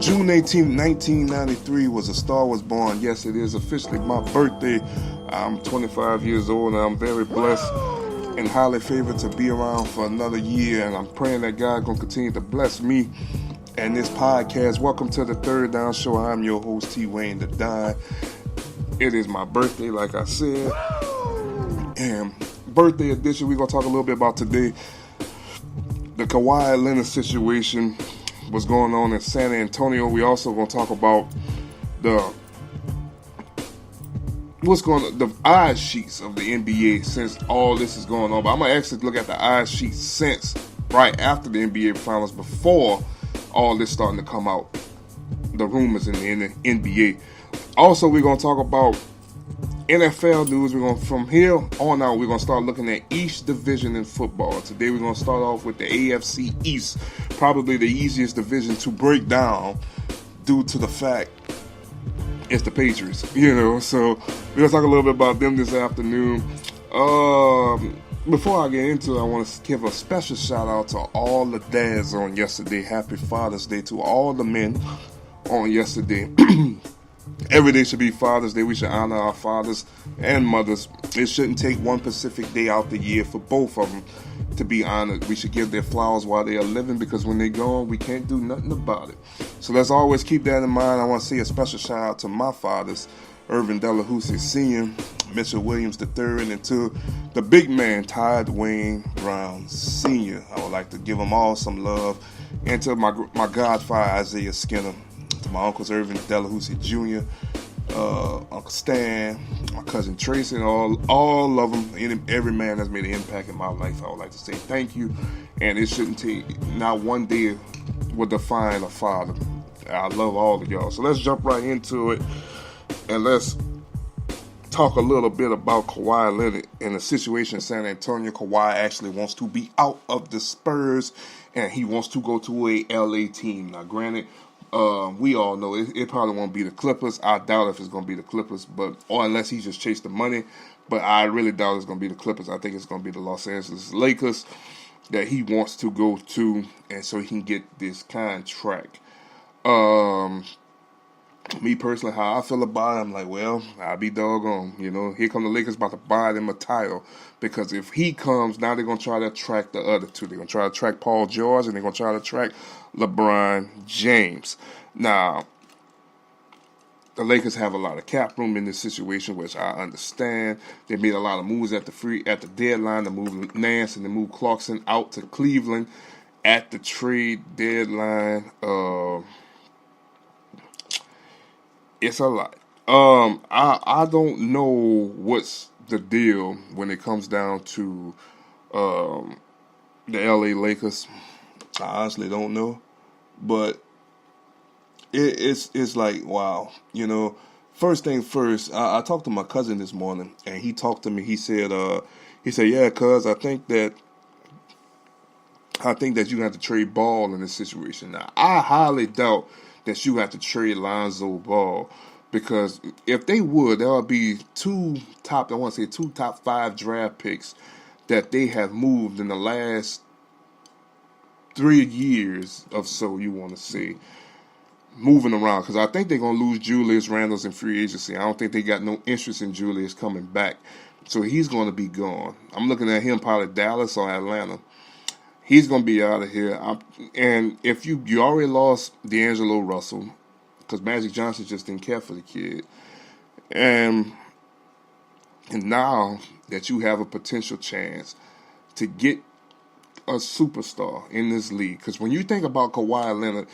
June 18th, 1993 was A Star Was Born. Yes, it is officially my birthday. I'm 25 years old and I'm very blessed and highly favored to be around for another year. And I'm praying that God going to continue to bless me and this podcast. Welcome to the Third Down Show. I'm your host, T. Wayne the Don. It is my birthday, like I said. And birthday edition, we're going to talk a little bit about today. The Kawhi Leonard situation, what's going on in San Antonio. We also going to talk about the odds sheets of the NBA since all this is going on. But I'm going to actually look at the odds sheets since right after the NBA Finals, before all this starting to come out, the rumors in the NBA. Also, we're going to talk about NFL news. From here on out, we're going to start looking at each division in football. Today, we're going to start off with the AFC East, probably the easiest division to break down due to the fact it's the Patriots, So, we're going to talk a little bit about them this afternoon. Before I get into it, I want to give a special shout out to all the dads on yesterday. Happy Father's Day to all the men on yesterday. Every day should be Father's Day. We should honor our fathers and mothers. It shouldn't take one specific day out the year for both of them to be honored. We should give their flowers while they are living, because when they're gone, we can't do nothing about it. So let's always keep that in mind. I want to say a special shout out to my fathers, Irvin Delahousie Sr., Mitchell Williams III, and to the big man, Todd Wayne Brown Sr. I would like to give them all some love. And to my godfather, Isaiah Skinner. To my uncles Irvin Delahousie Jr., Uncle Stan, my cousin Tracy, and all of them, every man that's made an impact in my life. I would like to say thank you, and it shouldn't take, not one day will define a father. I love all of y'all. So let's jump right into it, and let's talk a little bit about Kawhi Leonard and the situation in San Antonio. Kawhi actually wants to be out of the Spurs, and he wants to go to a LA team. Now, granted, we all know it probably won't be the Clippers. I doubt if it's going to be the Clippers, or unless he just chased the money. But I really doubt it's going to be the Clippers. I think it's going to be the Los Angeles Lakers that he wants to go to, and so he can get this contract. Me personally, how I feel about it, I'm like, well, I'll be doggone. Here come the Lakers about to buy them a title, because if he comes, now they're going to try to attract the other two. They're going to try to attract Paul George, and they're going to try to attract LeBron James. Now, the Lakers have a lot of cap room in this situation, which I understand. They made a lot of moves at the deadline to move Nance and to move Clarkson out to Cleveland at the trade deadline. It's a lot. I don't know what's the deal when it comes down to the LA Lakers. I honestly don't know, but it's like, wow. First thing first, I talked to my cousin this morning, and he talked to me. He said, yeah, cuz I think that you have to trade Ball in this situation. Now, I highly doubt that you have to trade Lonzo Ball, because if they would, there would be two top 5 draft picks that they have moved in the last 3 years or so, you want to say, moving around, because I think they're going to lose Julius Randle's in free agency. I don't think they got no interest in Julius coming back, so he's going to be gone. I'm looking at him probably Dallas or Atlanta. He's going to be out of here. And if you already lost D'Angelo Russell, because Magic Johnson just didn't care for the kid. And now that you have a potential chance to get a superstar in this league, because when you think about Kawhi Leonard,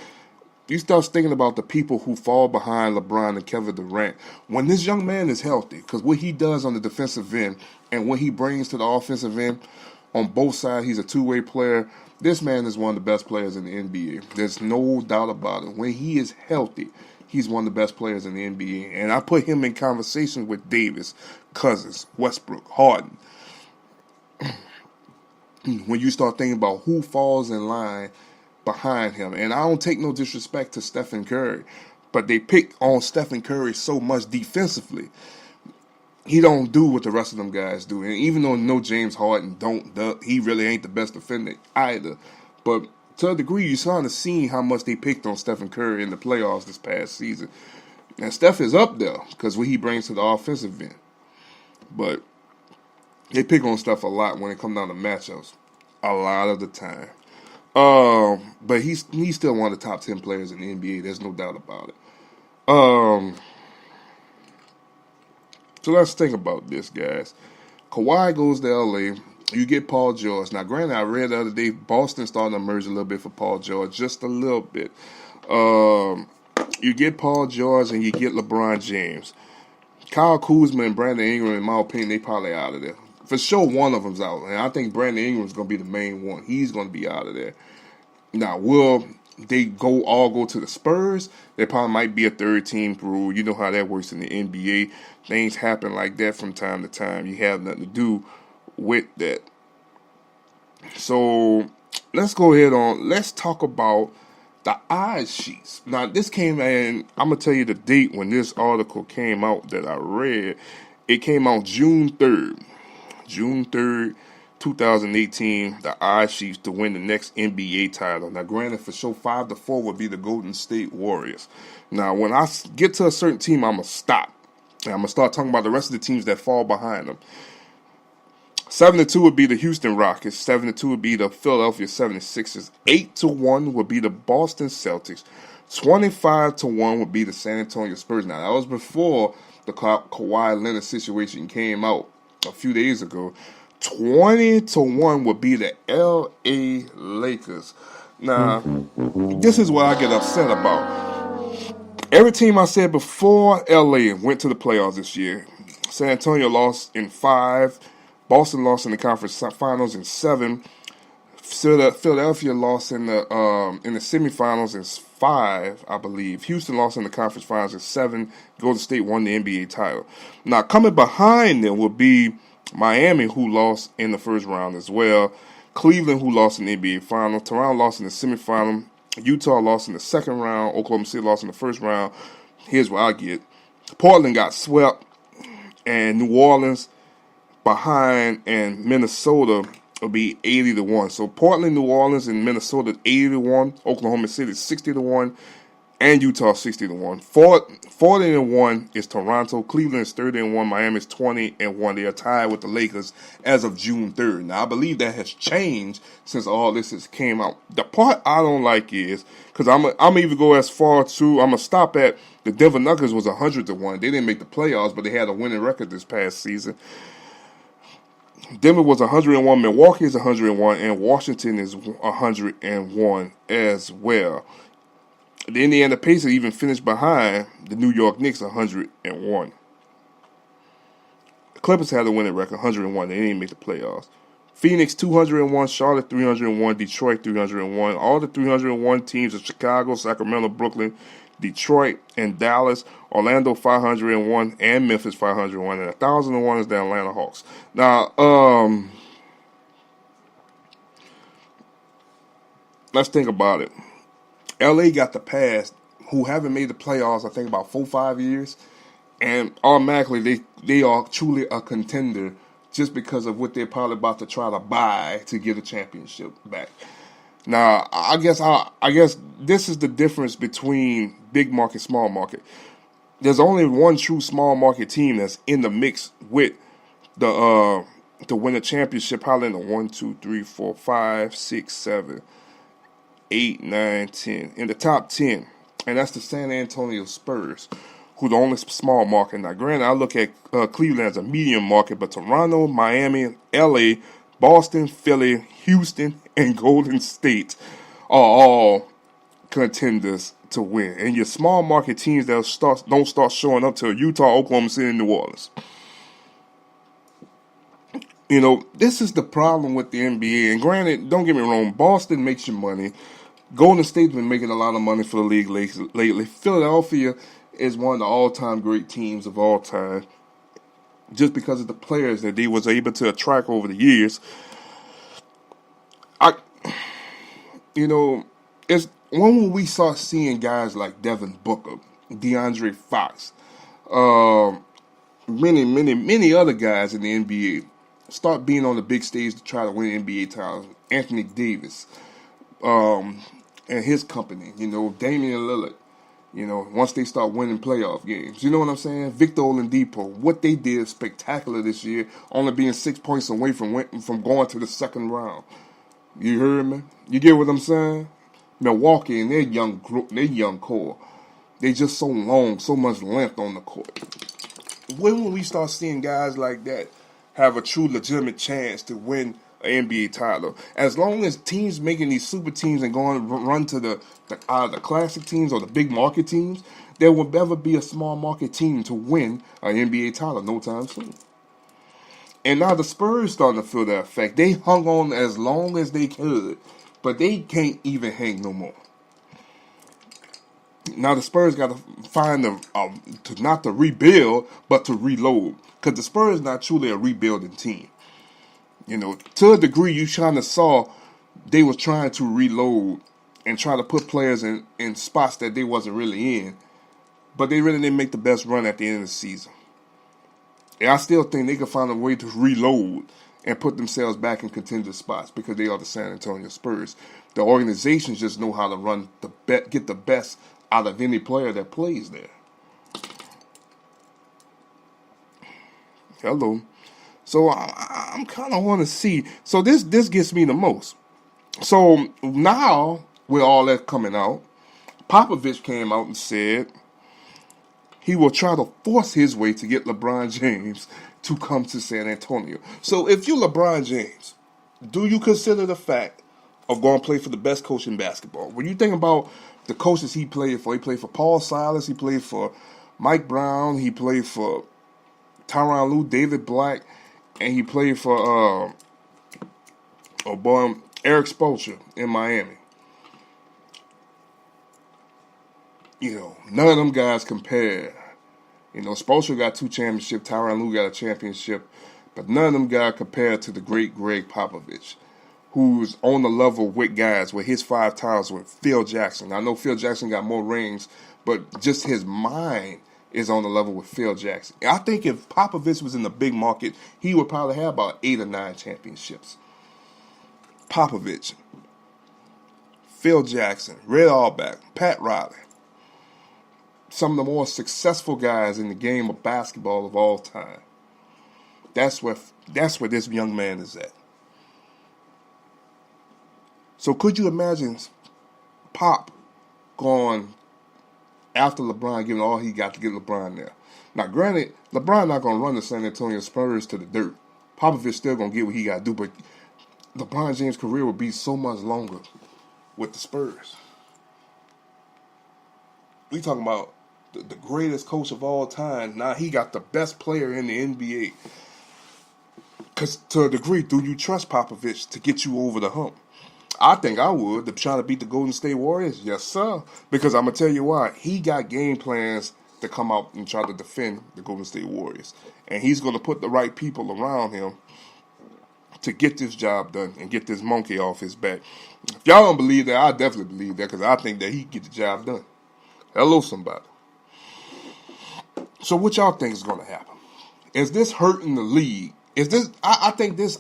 you start thinking about the people who fall behind LeBron and Kevin Durant. When this young man is healthy, because what he does on the defensive end and what he brings to the offensive end, on both sides, he's a two-way player. This man is one of the best players in the NBA. There's no doubt about it. When he is healthy, he's one of the best players in the NBA. And I put him in conversation with Davis, Cousins, Westbrook, Harden. When you start thinking about who falls in line behind him, and I don't take no disrespect to Stephen Curry, but they pick on Stephen Curry so much defensively. He don't do what the rest of them guys do. And even though no James Harden he really ain't the best defender either. But to a degree, you're starting to see how much they picked on Stephen Curry in the playoffs this past season. And Steph is up there because what he brings to the offensive end. But they pick on Steph a lot when it comes down to matchups. A lot of the time. But he's still one of the top 10 players in the NBA. There's no doubt about it. So let's think about this, guys. Kawhi goes to LA. You get Paul George. Now, granted, I read the other day, Boston starting to emerge a little bit for Paul George, just a little bit. You get Paul George and you get LeBron James. Kyle Kuzma and Brandon Ingram, in my opinion, they probably out of there. For sure, one of them's out. And I think Brandon Ingram's going to be the main one. He's going to be out of there. Now, will they all go to the Spurs? There probably might be a third team rule. You know how that works in the NBA. Things happen like that from time to time. You have nothing to do with that. So let's go ahead on. Let's talk about the odds sheets. Now, this came in, I'm going to tell you the date when this article came out that I read. It came out June 3rd. June 3rd, 2018, the odds sheets to win the next NBA title. Now, granted, for sure, 5-4 would be the Golden State Warriors. Now, when I get to a certain team, I'm going to stop. And I'm going to start talking about the rest of the teams that fall behind them. 7-2 would be the Houston Rockets. 7-2 would be the Philadelphia 76ers. 8-1 would be the Boston Celtics. 25-1 would be the San Antonio Spurs. Now, that was before the Kawhi Leonard situation came out a few days ago. 20-1 would be the LA Lakers. Now, this is what I get upset about. Every team I said before LA went to the playoffs this year. San Antonio lost in 5. Boston lost in the conference finals in 7. Philadelphia lost in the semifinals in 5, I believe. Houston lost in the conference finals in 7. Golden State won the NBA title. Now, coming behind them would be Miami, who lost in the first round as well. Cleveland, who lost in the NBA final. Toronto lost in the semifinal. Utah lost in the second round. Oklahoma City lost in the first round. Here's what I get. Portland got swept. And New Orleans behind, and Minnesota will be 80-1. So Portland, New Orleans, and Minnesota 80-1. Oklahoma City 60-1, and Utah 60-1. 40-1 is Toronto. Cleveland is 30-1. Miami is 20-1. They are tied with the Lakers as of June 3rd. Now I believe that has changed since all this has came out. The part I don't like is because I'm even go as far to I'm gonna stop at the Denver Nuggets was 100-1. They didn't make the playoffs, but they had a winning record this past season. Denver was 101, Milwaukee is 101, and Washington is 101 as well. The Indiana Pacers even finished behind the New York Knicks 101. The Clippers had a winning record, 101. They didn't make the playoffs. Phoenix 201, Charlotte 301, Detroit 301. All the 301 teams of Chicago, Sacramento, Brooklyn, Detroit, and Dallas, Orlando 501, and Memphis 501, and 1,001 is the Atlanta Hawks. Now, let's think about it. LA got the pass, who haven't made the playoffs, I think, about 4 or 5 years, and automatically they are truly a contender just because of what they're probably about to try to buy to get a championship back. Now, I guess this is the difference between big market, small market. There's only one true small market team that's in the mix with the to win a championship, probably in the 1, 2, 3, 4, 5, 6, 7, 8, 9, 10. In the top 10. And that's the San Antonio Spurs, who the only small market. Now, granted, I look at Cleveland as a medium market, but Toronto, Miami, LA, Boston, Philly, Houston, and Golden State are all contenders to win. And your small market teams that don't start showing up till Utah, Oklahoma City, and New Orleans. You know, this is the problem with the NBA. And granted, don't get me wrong, Boston makes you money. Golden State's been making a lot of money for the league lately. Philadelphia is one of the all-time great teams of all time, just because of the players that they was able to attract over the years. It's when we start seeing guys like Devin Booker, DeAndre Fox, many other guys in the NBA start being on the big stage to try to win NBA titles. Anthony Davis, and his company. Damian Lillard. Once they start winning playoff games. You know what I'm saying? Victor Oladipo, what they did spectacular this year, only being 6 points away from going to the second round. You heard me? You get what I'm saying? Milwaukee and their young group, their young core, they just so long, so much length on the court. When will we start seeing guys like that have a true legitimate chance to win an NBA title? As long as teams making these super teams and going to run to the classic teams or the big market teams, there will never be a small market team to win an NBA title no time soon. And now the Spurs starting to feel that effect. They hung on as long as they could, but they can't even hang no more. Now the Spurs got to find not to rebuild, but to reload. Because the Spurs not truly a rebuilding team. To a degree, you kind of saw they were trying to reload and try to put players in spots that they wasn't really in. But they really didn't make the best run at the end of the season. And I still think they could find a way to reload and put themselves back in contender spots because they are the San Antonio Spurs. The organizations just know how to get the best out of any player that plays there. Hello. So I'm kind of want to see. So this gets me the most. So now with all that coming out, Popovich came out and said he will try to force his way to get LeBron James to come to San Antonio. So if you're LeBron James, do you consider the fact of going to play for the best coach in basketball? When you think about the coaches he played for Paul Silas, he played for Mike Brown, he played for Tyronn Lue, David Black, and he played for Eric Spoelstra in Miami. None of them guys compare. Spoelstra got 2 championships, Tyronn Lue got a championship, but none of them guys compare to the great Greg Popovich, who's on the level with guys with his 5 titles with Phil Jackson. I know Phil Jackson got more rings, but just his mind is on the level with Phil Jackson. I think if Popovich was in the big market, he would probably have about 8 or 9 championships. Popovich, Phil Jackson, Red Auerbach, Pat Riley. Some of the more successful guys in the game of basketball of all time. That's where this young man is at. So could you imagine Pop going after LeBron, giving all he got to get LeBron there? Now, granted, LeBron not going to run the San Antonio Spurs to the dirt. Popovich still going to get what he got to do, but LeBron James' career will be so much longer with the Spurs. We talking about the greatest coach of all time. Now he got the best player in the NBA. Because to a degree, do you trust Popovich to get you over the hump? I think I would. To try to beat the Golden State Warriors? Yes, sir. Because I'm going to tell you why. He got game plans to come out and try to defend the Golden State Warriors. And he's going to put the right people around him to get this job done and get this monkey off his back. If y'all don't believe that, I definitely believe that because I think that he can get the job done. Hello, somebody. So what y'all think is going to happen? Is this hurting the league? Is this? I think this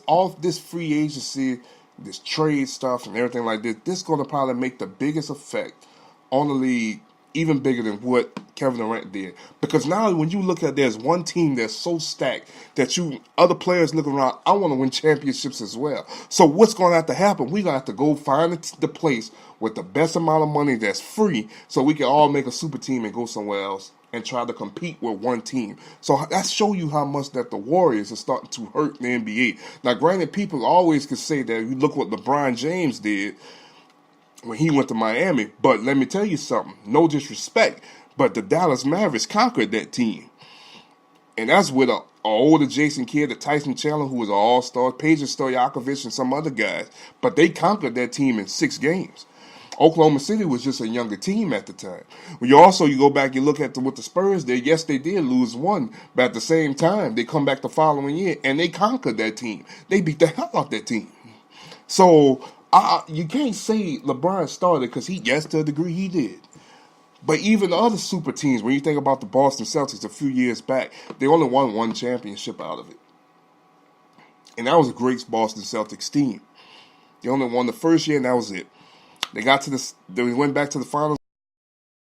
free agency, this trade stuff and everything like this is going to probably make the biggest effect on the league, even bigger than what Kevin Durant did. Because now when you look at there's one team that's so stacked that other players look around, I want to win championships as well. So what's going to have to happen? We're going to have to go find the place with the best amount of money that's free so we can all make a super team and go somewhere else and try to compete with one team. So that shows you how much that the Warriors are starting to hurt the NBA. Now, granted, people always could say that you look what LeBron James did when he went to Miami. But let me tell you something. No disrespect, but the Dallas Mavericks conquered that team. And that's with an older Jason Kidd, a Tyson Chandler, who was an all-star, Peja Stojakovic, and some other guys. But they conquered that team in 6 games. Oklahoma City was just a younger team at the time. When you go back and look at what the Spurs did, yes, they did lose one, but at the same time, they come back the following year, and they conquered that team. They beat the hell out that team. So, you can't say LeBron started because yes, to a degree, he did. But even the other super teams, when you think about the Boston Celtics a few years back, they only won 1 championship out of it. And that was a great Boston Celtics team. They only won the first year, and that was it. They got to this. They went back to the finals.